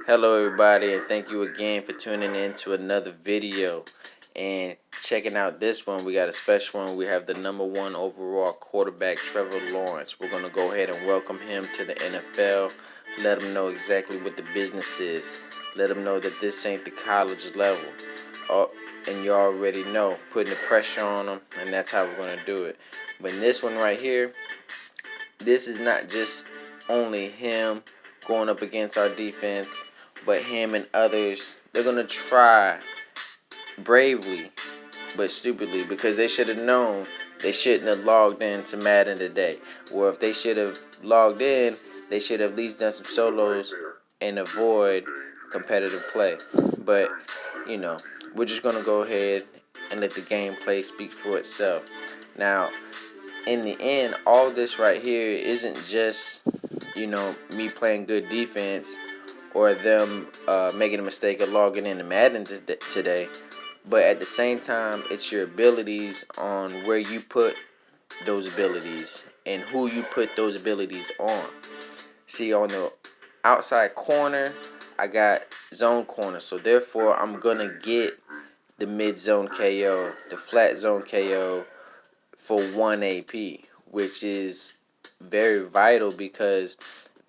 Hello, everybody, and thank you again for tuning in to another video and checking out this one. We got a special one. We have the #1 overall quarterback, Trevor Lawrence. We're going to go ahead and welcome him to the NFL, let him know exactly what the business is, let him know that this ain't the college level. Oh, and you already know, putting the pressure on him, and that's how we're going to do it. But in this one right here, this is not just only him going up against our defense, but him and others. They're going to try bravely but stupidly, because they should have known they shouldn't have logged in to Madden today. Or if they should have logged in, they should have at least done some solos and avoid competitive play. But, you know, we're just going to go ahead and let the gameplay speak for itself. Now, in the end, all this right here isn't just, me playing good defense or them making a mistake of logging into Madden today. But at the same time, it's your abilities on where you put those abilities and who you put those abilities on. See, on the outside corner, I got zone corner. So therefore, I'm going to get the mid zone KO, the flat zone KO for 1 AP, which is very vital, because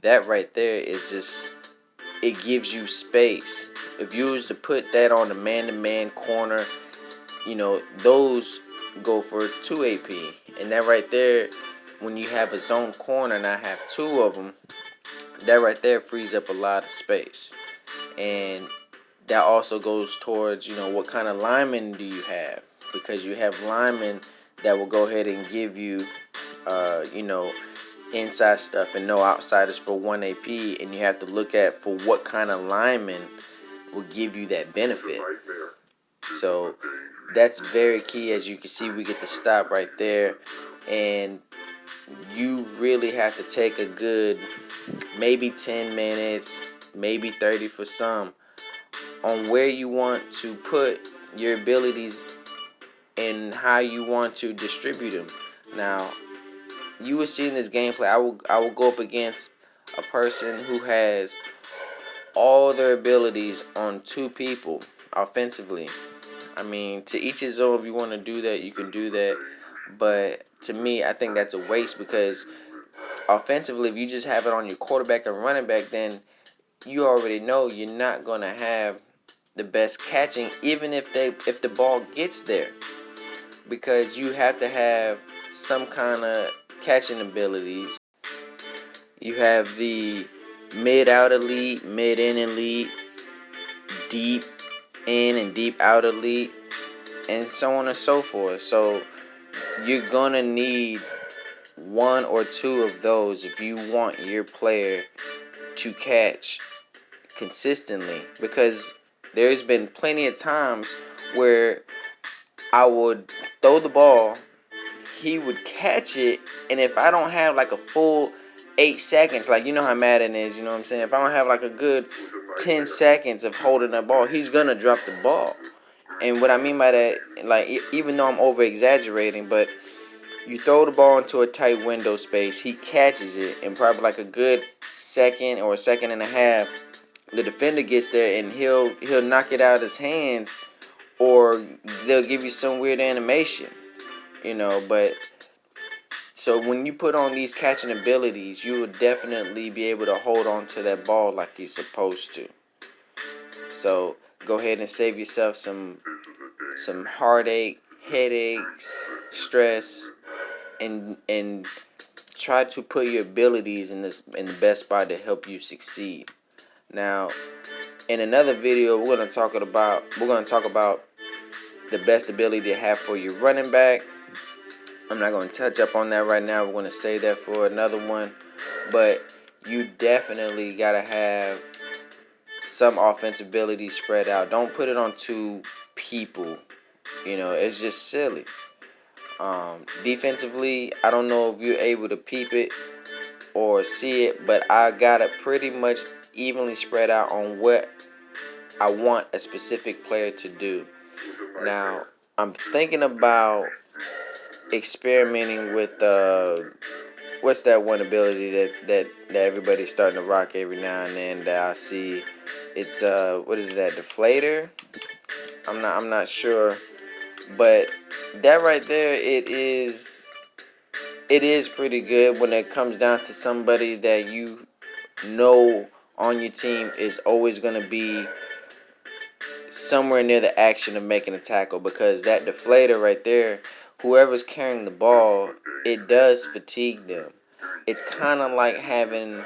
that right there is just, it gives you space. If you was to put that on the man-to-man corner, those go for 2 AP. And that right there, when you have a zone corner and I have two of them, that right there frees up a lot of space. And that also goes towards, what kind of linemen do you have? Because you have linemen that will go ahead and give you, inside stuff and no outsiders for 1 AP. And you have to look at for what kind of lineman will give you that benefit. So that's very key. As you can see, we get the stop right there. And you really have to take a good maybe 10 minutes, maybe 30 for some, on where you want to put your abilities and how you want to distribute them. Now, you will see in this gameplay, I will go up against a person who has all their abilities on two people offensively. I mean, to each his own. If you want to do that, you can do that. But to me, I think that's a waste, because offensively, if you just have it on your quarterback and running back, then you already know you're not going to have the best catching, even if the ball gets there, because you have to have some kind of catching abilities. You have the mid out elite, mid in elite, deep in and deep out elite, and so on and so forth. So you're gonna need one or two of those if you want your player to catch consistently, because there's been plenty of times where I would throw the ball, he would catch it, and if I don't have like a full 8 seconds, like, you know how Madden is, you know what I'm saying? If I don't have like a good 10 seconds of holding the ball, he's gonna drop the ball. And what I mean by that, like, even though I'm over exaggerating, but you throw the ball into a tight window space, he catches it, and probably like a good second or a second and a half, the defender gets there and he'll knock it out of his hands, or they'll give you some weird animation, but so when you put on these catching abilities, you will definitely be able to hold on to that ball like you're supposed to. So go ahead and save yourself some heartache, headaches, stress, and try to put your abilities in the best spot to help you succeed. Now, in another video, we're gonna talk about the best ability to have for your running back. I'm not going to touch up on that right now. We're going to save that for another one. But you definitely got to have some offensive ability spread out. Don't put it on two people. It's just silly. Defensively, I don't know if you're able to peep it or see it, but I got it pretty much evenly spread out on what I want a specific player to do. Now, I'm thinking about experimenting with what's that one ability that everybody's starting to rock every now and then that I see? It's what is that, deflator? I'm not sure, but that right there, it is pretty good when it comes down to somebody that you know on your team is always going to be somewhere near the action of making a tackle, because that deflator right there, whoever's carrying the ball, it does fatigue them. It's kind of like having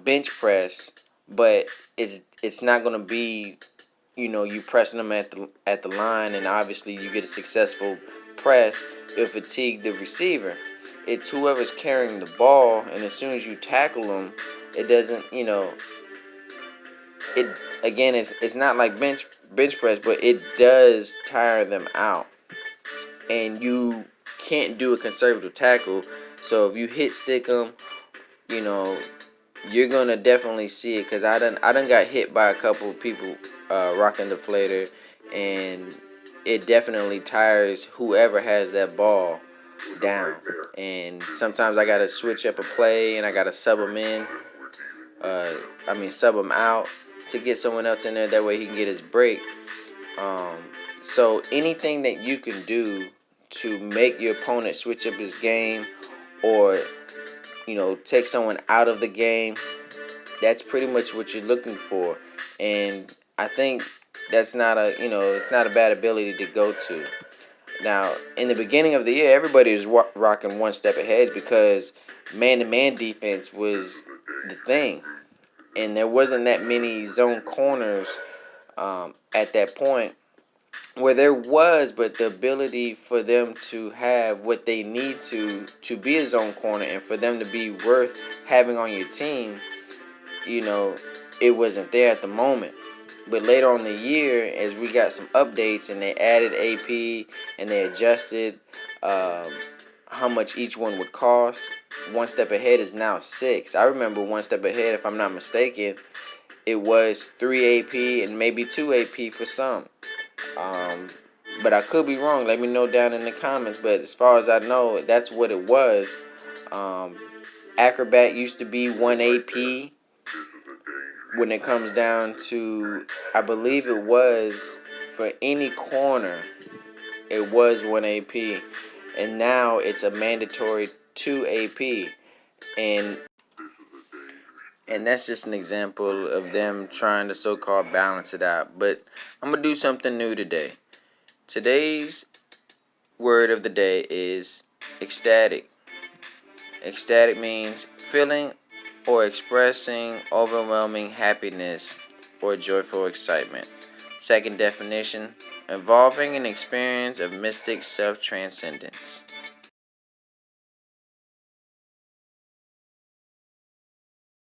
bench press, but it's not going to be, you pressing them at the line, and obviously you get a successful press. It'll fatigue the receiver. It's whoever's carrying the ball, and as soon as you tackle them, it doesn't, it again, it's not like bench press, but it does tire them out, and you can't do a conservative tackle. So if you hit stick them, you know you're gonna definitely see it, because I done got hit by a couple of people rocking the deflator, and it definitely tires whoever has that ball down. And sometimes I gotta switch up a play, and I gotta sub them in. Sub him out to get someone else in there. That way he can get his break. Um, so anything that you can do to make your opponent switch up his game, or take someone out of the game, that's pretty much what you're looking for. And I think that's not it's not a bad ability to go to. Now, in the beginning of the year, everybody was rocking one step ahead, because man-to-man defense was the thing, and there wasn't that many zone corners at that point. Where there was, but the ability for them to have what they need to be a zone corner, and for them to be worth having on your team, it wasn't there at the moment. But later on the year, as we got some updates and they added AP and they adjusted how much each one would cost, one step ahead is now 6. I remember one step ahead, if I'm not mistaken, it was 3 AP and maybe 2 AP for some. But I could be wrong. Let me know down in the comments. But as far as I know, that's what it was. Acrobat used to be 1 AP. When it comes down to, I believe it was for any corner, it was 1 AP. And now it's a mandatory 2 AP. And that's just an example of them trying to so-called balance it out. But I'm going to do something new today. Today's word of the day is ecstatic. Ecstatic means feeling or expressing overwhelming happiness or joyful excitement. Second definition, involving an experience of mystic self-transcendence.